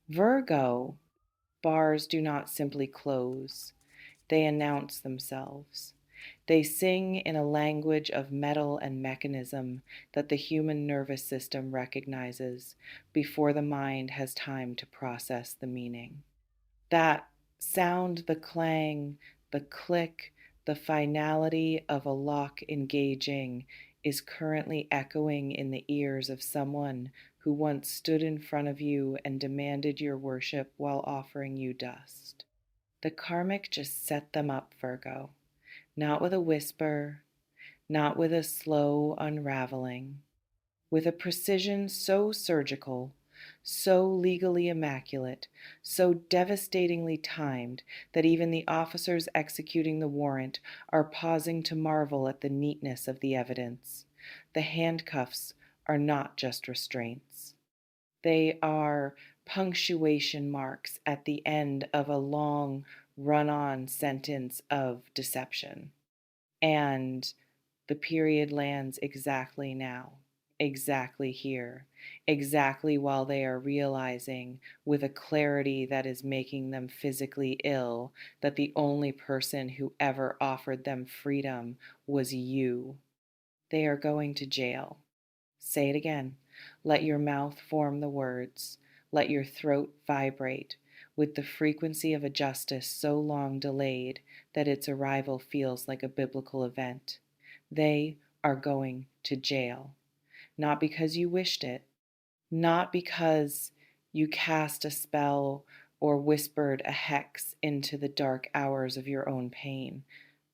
Virgo, bars do not simply close, they announce themselves. They sing in a language of metal and mechanism that the human nervous system recognizes before the mind has time to process the meaning. That sound, the clang, the click, the finality of a lock engaging is currently echoing in the ears of someone who once stood in front of you and demanded your worship while offering you dust. The karmic just set them up, Virgo, not with a whisper, not with a slow unraveling, with a precision so surgical, so legally immaculate, so devastatingly timed that even the officers executing the warrant are pausing to marvel at the neatness of the evidence. The handcuffs are not just restraints. They are punctuation marks at the end of a long, run on sentence of deception. And the period lands exactly now, exactly here, exactly while they are realizing with a clarity that is making them physically ill that the only person who ever offered them freedom was you. They are going to jail. Say it again. Let your mouth form the words. Let your throat vibrate with the frequency of a justice so long delayed that its arrival feels like a biblical event. They are going to jail. Not because you wished it, not because you cast a spell or whispered a hex into the dark hours of your own pain,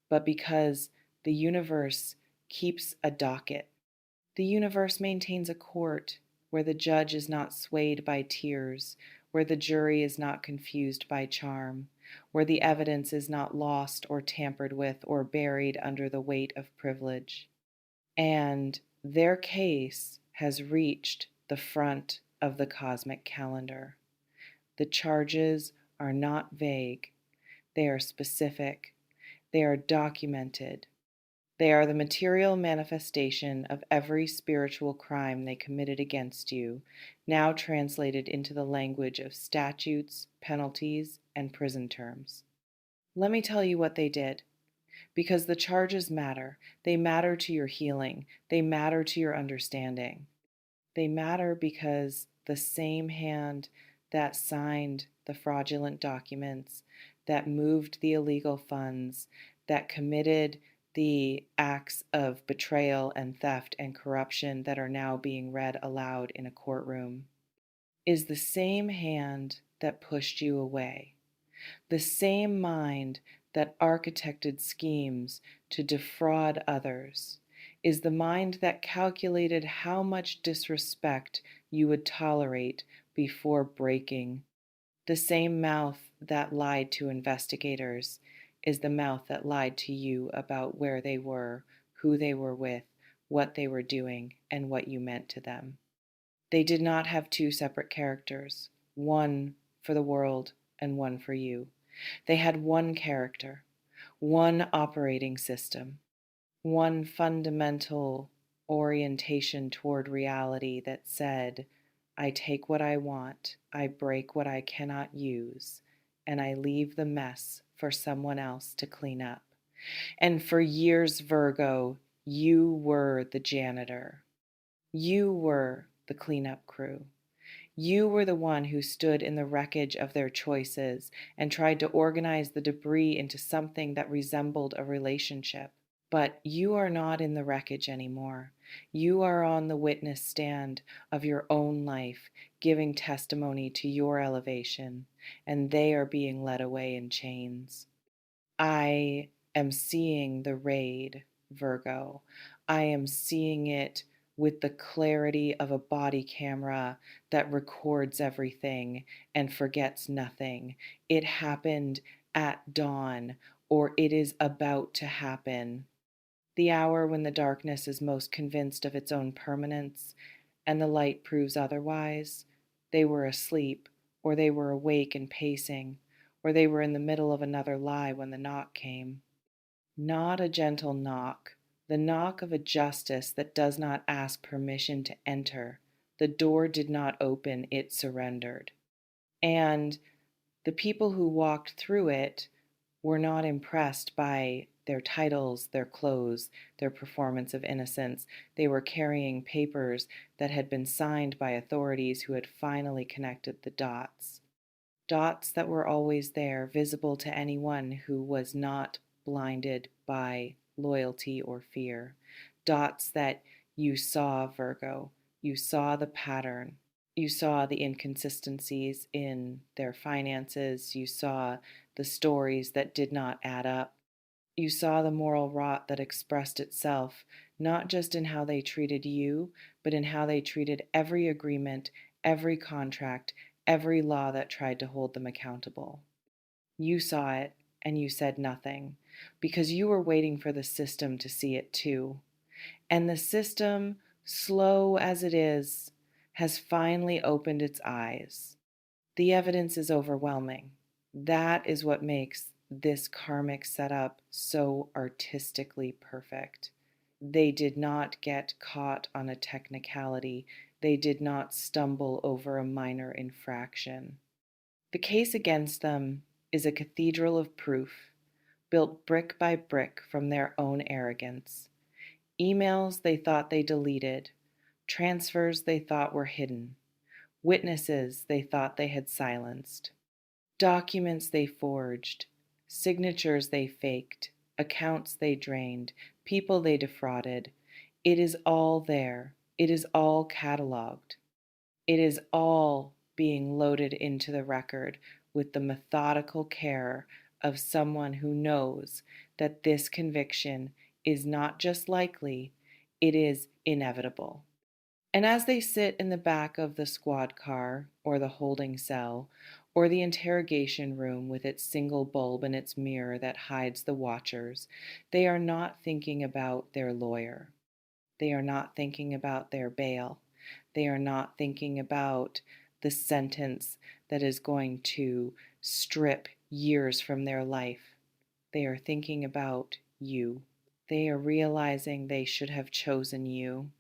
but because the universe keeps a docket. The universe maintains a court where the judge is not swayed by tears, where the jury is not confused by charm, where the evidence is not lost or tampered with or buried under the weight of privilege. And their case has reached the front of the cosmic calendar. The charges are not vague, they are specific, they are documented. They are the material manifestation of every spiritual crime they committed against you, now translated into the language of statutes, penalties, and prison terms. Let me tell you what they did, because the charges matter. They matter to your healing, they matter to your understanding. They matter because the same hand that signed the fraudulent documents, that moved the illegal funds, that committed the acts of betrayal and theft and corruption that are now being read aloud in a courtroom, is the same hand that pushed you away, the same mind that architected schemes to defraud others, is the mind that calculated how much disrespect you would tolerate before breaking. The same mouth that lied to investigators is the mouth that lied to you about where they were, who they were with, what they were doing, and what you meant to them. They did not have two separate characters, one for the world and one for you. They had one character, one operating system, one fundamental orientation toward reality that said, I take what I want, I break what I cannot use, and I leave the mess for someone else to clean up. And for years, Virgo, you were the janitor. You were the cleanup crew. You were the one who stood in the wreckage of their choices and tried to organize the debris into something that resembled a relationship. But you are not in the wreckage anymore. You are on the witness stand of your own life, giving testimony to your elevation, and they are being led away in chains. I am seeing the raid, Virgo. I am seeing it with the clarity of a body camera that records everything and forgets nothing. It happened at dawn, or it is about to happen. The hour when the darkness is most convinced of its own permanence and the light proves otherwise. They were asleep, or they were awake and pacing, or they were in the middle of another lie when the knock came. Not a gentle knock, the knock of a justice that does not ask permission to enter. The door did not open, it surrendered. And the people who walked through it were not impressed by their titles, their clothes, their performance of innocence. They were carrying papers that had been signed by authorities who had finally connected the dots. Dots that were always there, visible to anyone who was not blinded by loyalty or fear. Dots that you saw, Virgo. You saw the pattern. You saw the inconsistencies in their finances. You saw the stories that did not add up. You saw the moral rot that expressed itself not just in how they treated you, but in how they treated every agreement, every contract, every law that tried to hold them accountable. You saw it and you said nothing because you were waiting for the system to see it too. And the system, slow as it is, has finally opened its eyes. The evidence is overwhelming. That is what makes this karmic setup so artistically perfect. They did not get caught on a technicality. They did not stumble over a minor infraction. The case against them is a cathedral of proof, built brick by brick from their own arrogance. Emails they thought they deleted, transfers they thought were hidden, witnesses they thought they had silenced, documents they forged, signatures they faked, accounts they drained, people they defrauded. It is all there. It is all cataloged. It is all being loaded into the record with the methodical care of someone who knows that this conviction is not just likely, it is inevitable. And as they sit in the back of the squad car, or the holding cell, or the interrogation room with its single bulb and its mirror that hides the watchers, they are not thinking about their lawyer. They are not thinking about their bail. They are not thinking about the sentence that is going to strip years from their life. They are thinking about you. They are realizing they should have chosen you.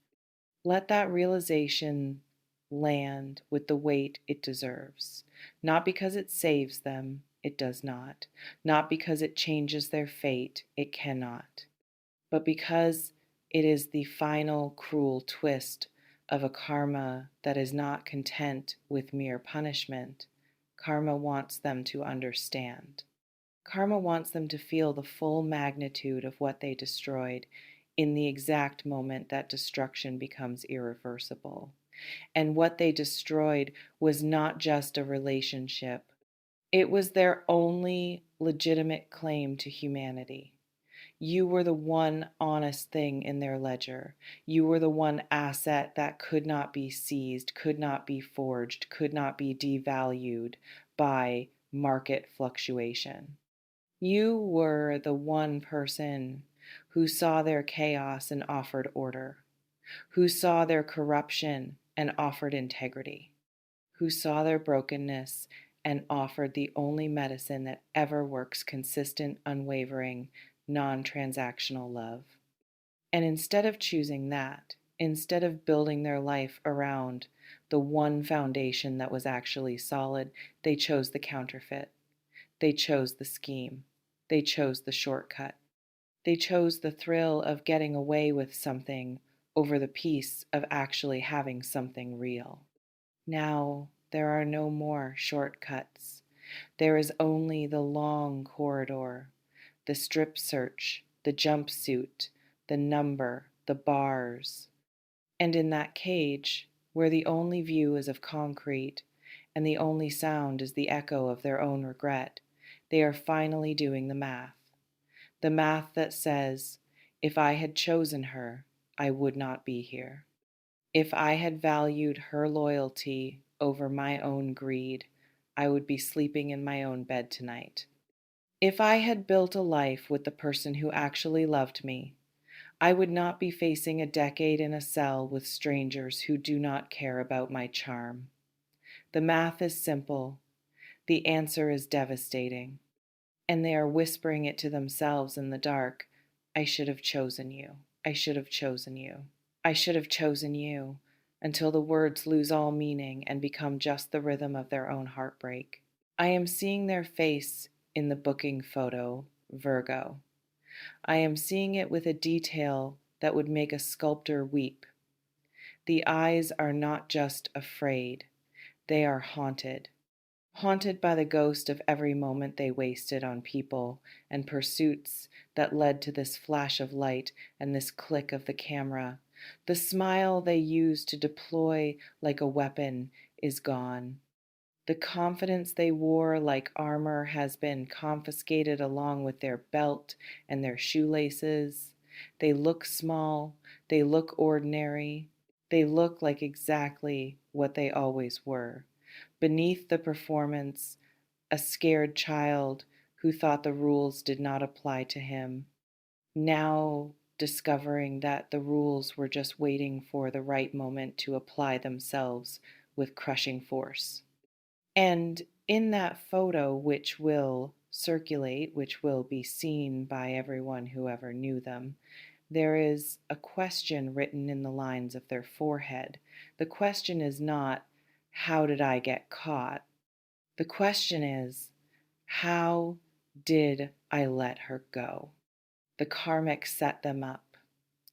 Let that realization land with the weight it deserves. Not because it saves them, it does not. Not because it changes their fate, it cannot. But because it is the final cruel twist of a karma that is not content with mere punishment. Karma wants them to understand. Karma wants them to feel the full magnitude of what they destroyed in the exact moment that destruction becomes irreversible. And what they destroyed was not just a relationship, it was their only legitimate claim to humanity. You were the one honest thing in their ledger. You were the one asset that could not be seized, could not be forged, could not be devalued by market fluctuation. You were the one person who saw their chaos and offered order, who saw their corruption and offered integrity, who saw their brokenness and offered the only medicine that ever works: consistent, unwavering, non transactional love. And instead of choosing that, instead of building their life around the one foundation that was actually solid, they chose the counterfeit. They chose the scheme. They chose the shortcut. They chose the thrill of getting away with something over the peace of actually having something real. Now there are no more shortcuts. There is only the long corridor, the strip search, the jumpsuit, the number, the bars. And in that cage, where the only view is of concrete and the only sound is the echo of their own regret, they are finally doing the math. The math that says, if I had chosen her, I would not be here. If I had valued her loyalty over my own greed, I would be sleeping in my own bed tonight. If I had built a life with the person who actually loved me, I would not be facing a decade in a cell with strangers who do not care about my charm. The math is simple. The answer is devastating. And they are whispering it to themselves in the dark. I should have chosen you. I should have chosen you. I should have chosen you. until the words lose all meaning and become just the rhythm of their own heartbreak. I am seeing their face in the booking photo, Virgo. I am seeing it with a detail that would make a sculptor weep. The eyes are not just afraid, they are haunted. Haunted by the ghost of every moment they wasted on people and pursuits that led to this flash of light and this click of the camera. The smile they used to deploy like a weapon is gone. The confidence they wore like armor has been confiscated along with their belt and their shoelaces. They look small, they look ordinary, they look like exactly what they always were. Beneath the performance, a scared child who thought the rules did not apply to him, now discovering that the rules were just waiting for the right moment to apply themselves with crushing force. And in that photo, which will circulate, which will be seen by everyone who ever knew them, there is a question written in the lines of their forehead. The question is not, how did I get caught? The question is, how did I let her go? The karmic set them up.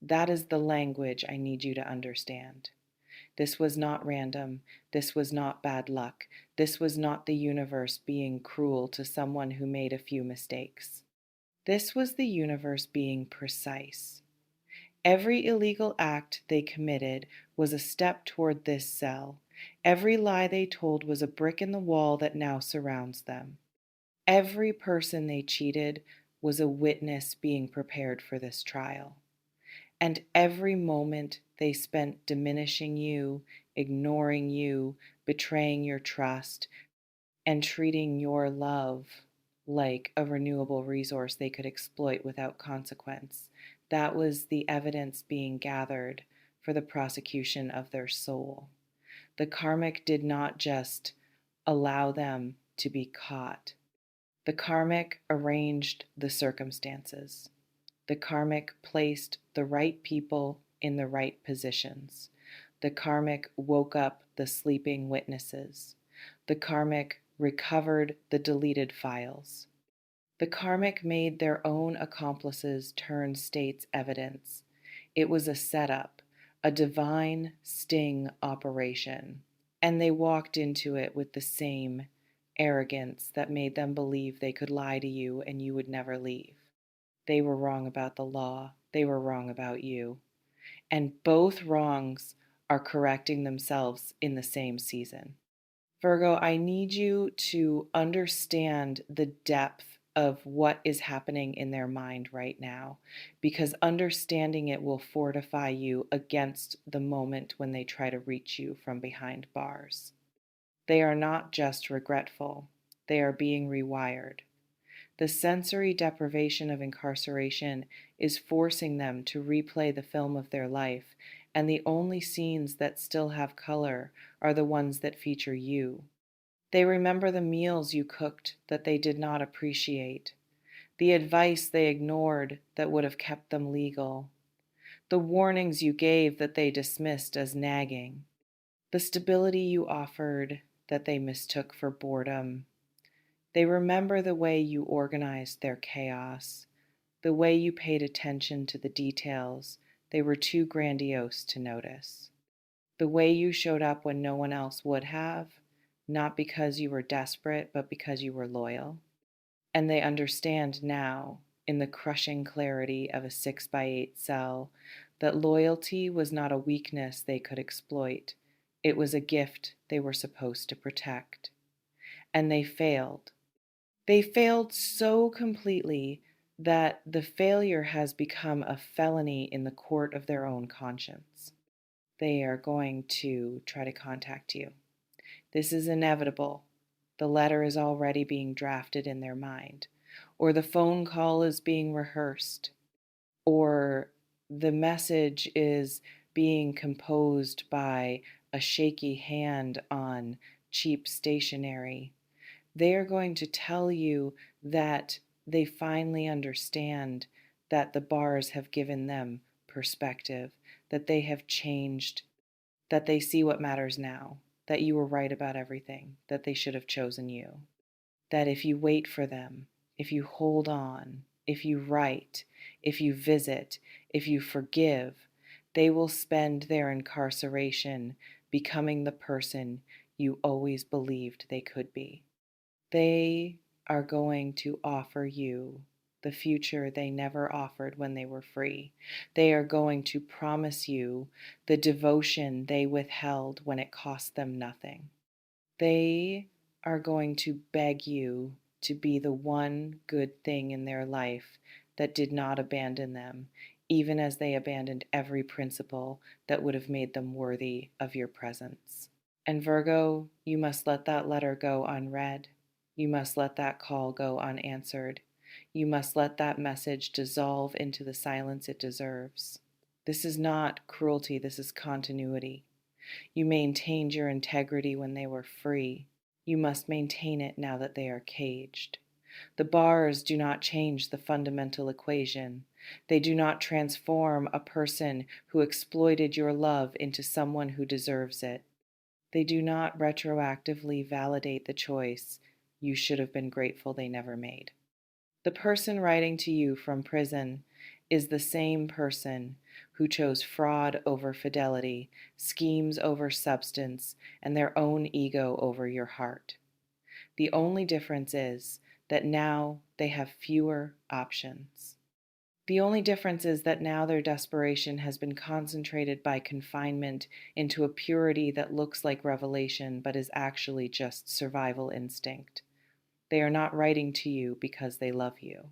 That is the language I need you to understand. This was not random. This was not bad luck. This was not the universe being cruel to someone who made a few mistakes. This was the universe being precise. Every illegal act they committed was a step toward this cell. Every lie they told was a brick in the wall that now surrounds them. Every person they cheated was a witness being prepared for this trial. And every moment they spent diminishing you, ignoring you, betraying your trust, and treating your love like a renewable resource they could exploit without consequence. That was the evidence being gathered for the prosecution of their soul. The karmic did not just allow them to be caught. The karmic arranged the circumstances. The karmic placed the right people in the right positions. The karmic woke up the sleeping witnesses. The karmic recovered the deleted files. The karmic made their own accomplices turn state's evidence. It was a setup, a divine sting operation, and they walked into it with the same arrogance that made them believe they could lie to you and you would never leave. They were wrong about the law. They were wrong about you. And both wrongs are correcting themselves in the same season. Virgo, I need you to understand the depth of what is happening in their mind right now, because understanding it will fortify you against the moment when they try to reach you from behind bars. They are not just regretful, they are being rewired. The sensory deprivation of incarceration is forcing them to replay the film of their life, and the only scenes that still have color are the ones that feature you. They remember the meals you cooked that they did not appreciate, the advice they ignored that would have kept them legal, the warnings you gave that they dismissed as nagging, the stability you offered that they mistook for boredom. They remember the way you organized their chaos, the way you paid attention to the details they were too grandiose to notice, the way you showed up when no one else would have, not because you were desperate, but because you were loyal. And they understand now, in the crushing clarity of a 6x8 cell, that loyalty was not a weakness they could exploit. It was a gift they were supposed to protect. And they failed. They failed so completely that the failure has become a felony in the court of their own conscience. They are going to try to contact you. This is inevitable. The letter is already being drafted in their mind, or the phone call is being rehearsed, or the message is being composed by a shaky hand on cheap stationery. They are going to tell you that they finally understand that the bars have given them perspective, that they have changed that they see what matters now, that you were right about everything, that they should have chosen you, that if you wait for them, if you hold on, if you write, if you visit, if you forgive, they will spend their incarceration becoming the person you always believed they could be. They are going to offer you the future they never offered when they were free. They are going to promise you the devotion they withheld when it cost them nothing. They are going to beg you to be the one good thing in their life that did not abandon them, even as they abandoned every principle that would have made them worthy of your presence. And Virgo, you must let that letter go unread. You must let that call go unanswered. You must let that message dissolve into the silence it deserves. This is not cruelty, this is continuity. You maintained your integrity when they were free. You must maintain it now that they are caged. The bars do not change the fundamental equation. They do not transform a person who exploited your love into someone who deserves it. They do not retroactively validate the choice you should have been grateful they never made. The person writing to you from prison is the same person who chose fraud over fidelity, schemes over substance, and their own ego over your heart. The only difference is that now they have fewer options. The only difference is that now their desperation has been concentrated by confinement into a purity that looks like revelation but is actually just survival instinct. They are not writing to you because they love you.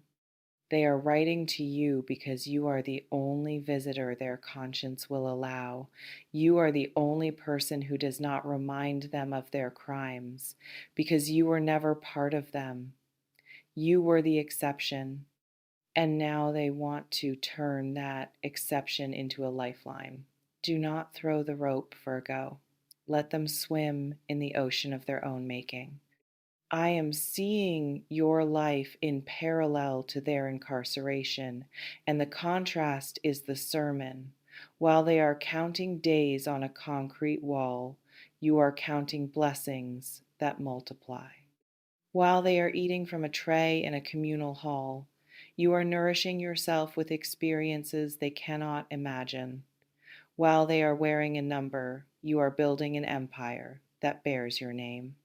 They are writing to you because you are the only visitor their conscience will allow. You are the only person who does not remind them of their crimes, because you were never part of them. You were the exception. And now they want to turn that exception into a lifeline. Do not throw the rope, Virgo. Let them swim in the ocean of their own making. I am seeing your life in parallel to their incarceration, and the contrast is the sermon. While they are counting days on a concrete wall, you are counting blessings that multiply. While they are eating from a tray in a communal hall, you are nourishing yourself with experiences they cannot imagine. While they are wearing a number, you are building an empire that bears your name.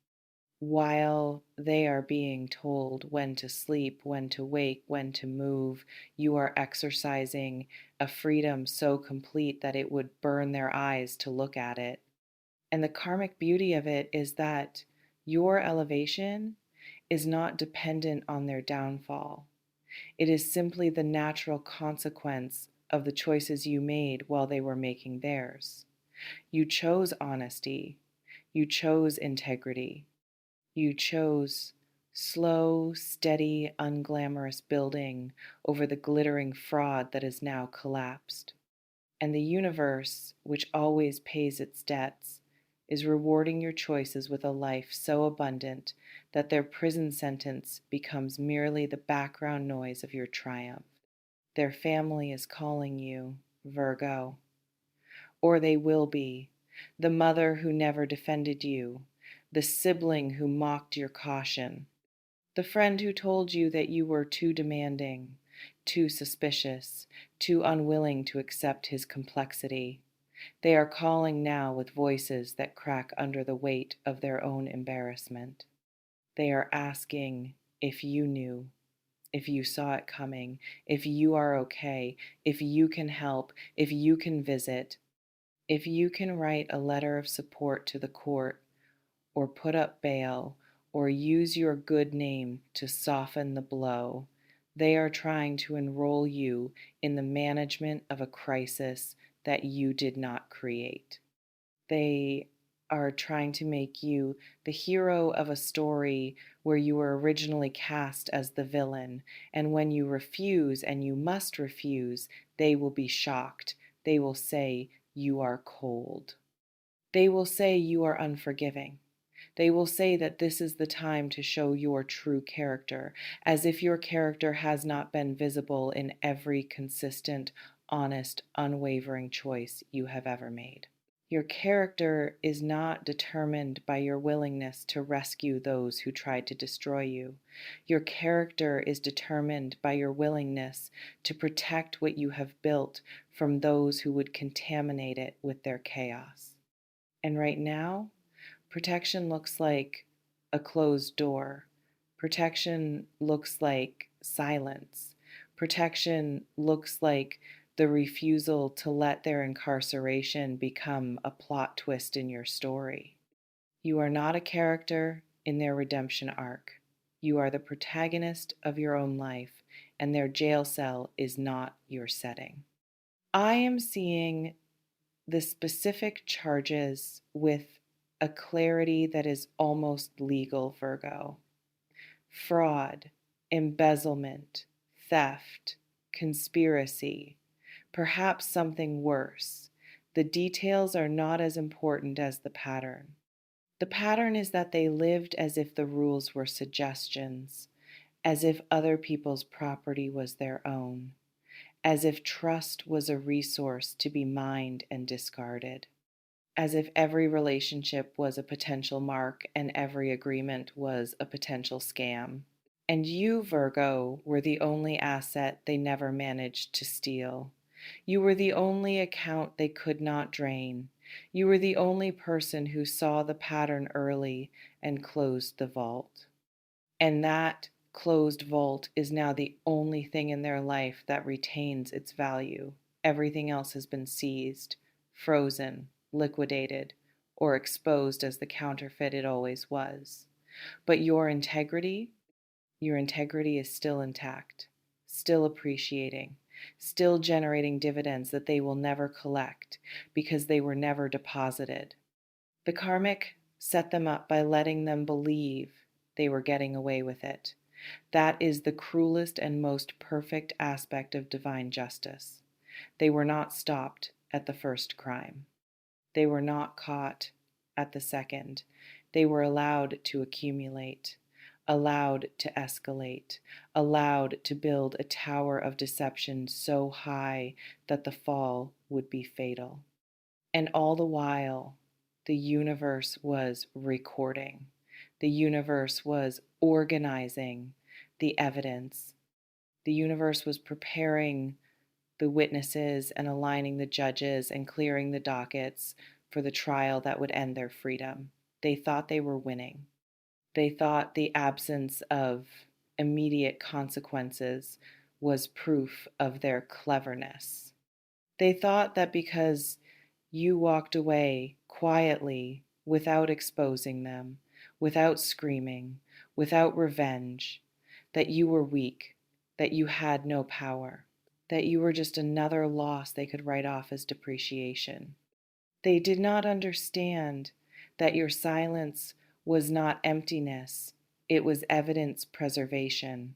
While they are being told when to sleep, when to wake, when to move, you are exercising a freedom so complete that it would burn their eyes to look at it. And the karmic beauty of it is that your elevation is not dependent on their downfall. It is simply the natural consequence of the choices you made while they were making theirs. You chose honesty. You chose integrity. You chose slow, steady, unglamorous building over the glittering fraud that is now collapsed. And the universe, which always pays its debts, is rewarding your choices with a life so abundant that their prison sentence becomes merely the background noise of your triumph. Their family is calling you, Virgo. Or they will be. The mother who never defended you, the sibling who mocked your caution, the friend who told you that you were too demanding, too suspicious, too unwilling to accept his complexity. They are calling now with voices that crack under the weight of their own embarrassment. They are asking if you knew, if you saw it coming, if you are okay, if you can help, if you can visit, if you can write a letter of support to the court, or put up bail, or use your good name to soften the blow. They are trying to enroll you in the management of a crisis that you did not create. They are trying to make you the hero of a story where you were originally cast as the villain, and when you refuse, and you must refuse, they will be shocked. They will say you are cold. They will say you are unforgiving. They will say that this is the time to show your true character, as if your character has not been visible in every consistent, honest, unwavering choice you have ever made. Your character is not determined by your willingness to rescue those who tried to destroy you. Your character is determined by your willingness to protect what you have built from those who would contaminate it with their chaos. And right now, protection looks like a closed door. Protection looks like silence. Protection looks like the refusal to let their incarceration become a plot twist in your story. You are not a character in their redemption arc. You are the protagonist of your own life, and their jail cell is not your setting. I am seeing the specific charges with a clarity that is almost legal, Virgo. Fraud, embezzlement, theft, conspiracy, perhaps something worse. The details are not as important as the pattern. The pattern is that they lived as if the rules were suggestions, as if other people's property was their own, as if trust was a resource to be mined and discarded, as if every relationship was a potential mark and every agreement was a potential scam. And you, Virgo, were the only asset they never managed to steal. You were the only account they could not drain. You were the only person who saw the pattern early and closed the vault. And that closed vault is now the only thing in their life that retains its value. Everything else has been seized, frozen, liquidated, or exposed as the counterfeit it always was. But your integrity is still intact, still appreciating, still generating dividends that they will never collect because they were never deposited. The karmic set them up by letting them believe they were getting away with it. That is the cruelest and most perfect aspect of divine justice. They were not stopped at the first crime. They were not caught at the second. They were allowed to accumulate, allowed to escalate, allowed to build a tower of deception so high that the fall would be fatal. And all the while, the universe was recording. The universe was organizing the evidence. The universe was preparing the witnesses and aligning the judges and clearing the dockets for the trial that would end their freedom. They thought they were winning. They thought the absence of immediate consequences was proof of their cleverness. They thought that because you walked away quietly without exposing them, without screaming, without revenge, that you were weak, that you had no power, that you were just another loss they could write off as depreciation. They did not understand that your silence was not emptiness, it was evidence preservation.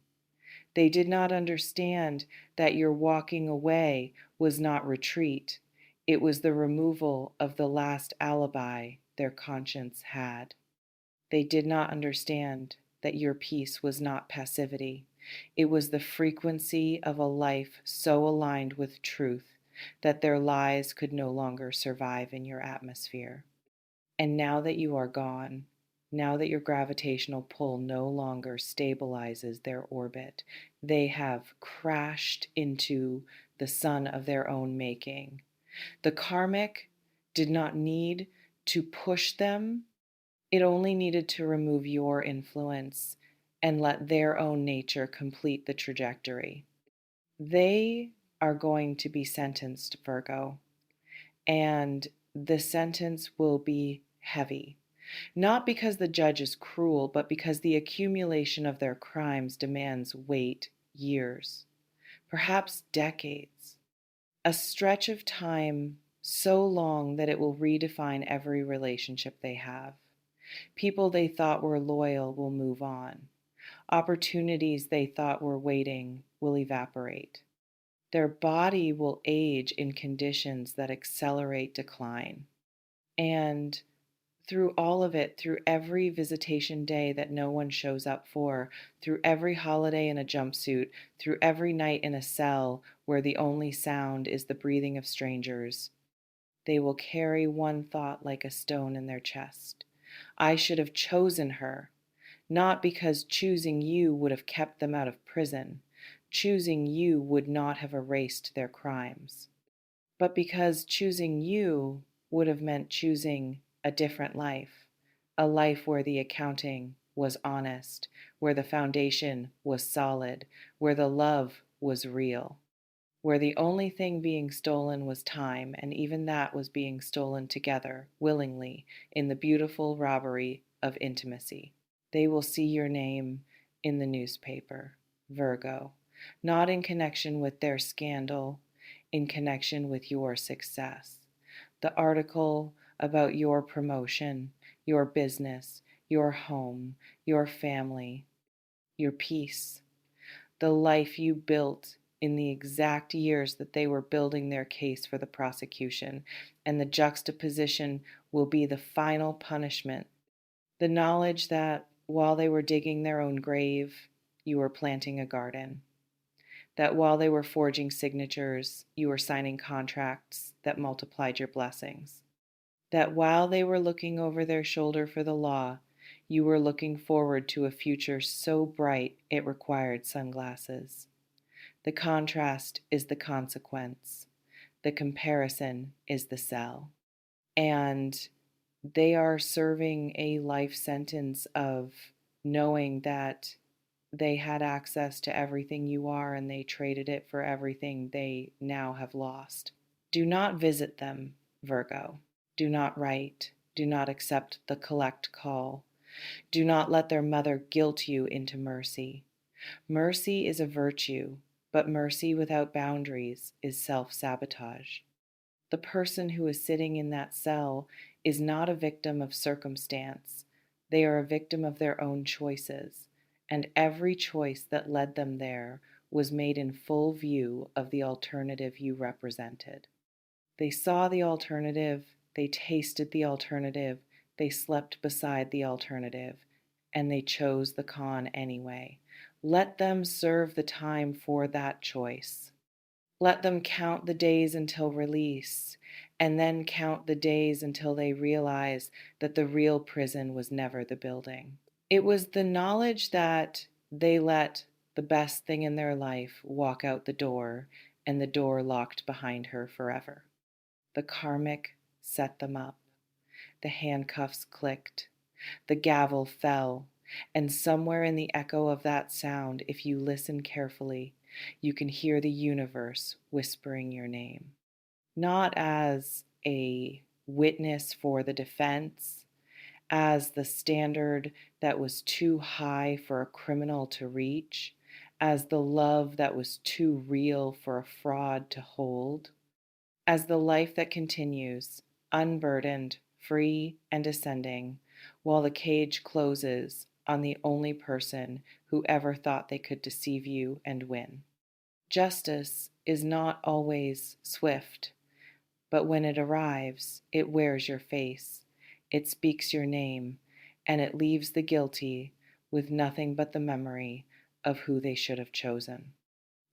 They did not understand that your walking away was not retreat, it was the removal of the last alibi their conscience had. They did not understand that your peace was not passivity. It was the frequency of a life so aligned with truth that their lies could no longer survive in your atmosphere. And now that you are gone, now that your gravitational pull no longer stabilizes their orbit, they have crashed into the sun of their own making. The karmic did not need to push them, it only needed to remove your influence and let their own nature complete the trajectory. They are going to be sentenced, Virgo, and the sentence will be heavy. Not because the judge is cruel, but because the accumulation of their crimes demands weight, years, perhaps decades. A stretch of time so long that it will redefine every relationship they have. People they thought were loyal will move on. Opportunities they thought were waiting will evaporate. Their body will age in conditions that accelerate decline. And through all of it, through every visitation day that no one shows up for, through every holiday in a jumpsuit, through every night in a cell where the only sound is the breathing of strangers, They will carry one thought like a stone in their chest. I should have chosen her, not because choosing you would have kept them out of prison. Choosing you would not have erased their crimes, but because choosing you would have meant choosing a different life, a life where the accounting was honest, where the foundation was solid, where the love was real, where the only thing being stolen was time, and even that was being stolen together, willingly, in the beautiful robbery of intimacy. They will see your name in the newspaper, Virgo, not in connection with their scandal, in connection with your success. The article about your promotion, your business, your home, your family, your peace, the life you built in the exact years that they were building their case for the prosecution, and the juxtaposition will be the final punishment. The knowledge that while they were digging their own grave, you were planting a garden. That while they were forging signatures, you were signing contracts that multiplied your blessings. That while they were looking over their shoulder for the law, you were looking forward to a future so bright it required sunglasses. The contrast is the consequence. The comparison is the cell. And they are serving a life sentence of knowing that they had access to everything you are and they traded it for everything they now have lost. Do not visit them, Virgo. Do not write. Do not accept the collect call. Do not let their mother guilt you into mercy. Mercy is a virtue, but mercy without boundaries is self-sabotage. The person who is sitting in that cell is not a victim of circumstance. They are a victim of their own choices, and every choice that led them there was made in full view of the alternative you represented. They saw the alternative, they tasted the alternative, they slept beside the alternative, and they chose the con anyway. Let them serve the time for that choice. Let them count the days until release, and then count the days until they realize that the real prison was never the building. It was the knowledge that they let the best thing in their life walk out the door, and the door locked behind her forever. The Karmic set them up. The handcuffs clicked. The gavel fell. And somewhere in the echo of that sound, if you listen carefully, you can hear the universe whispering your name. Not as a witness for the defense, as the standard that was too high for a criminal to reach, as the love that was too real for a fraud to hold, as the life that continues, unburdened, free, and ascending, while the cage closes on the only person who ever thought they could deceive you and win. Justice is not always swift, but when it arrives, it wears your face, it speaks your name, and it leaves the guilty with nothing but the memory of who they should have chosen.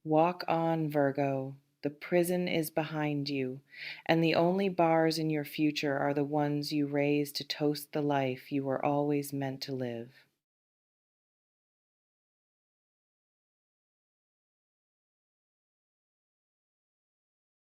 Walk on, Virgo. The prison is behind you, and the only bars in your future are the ones you raise to toast the life you were always meant to live.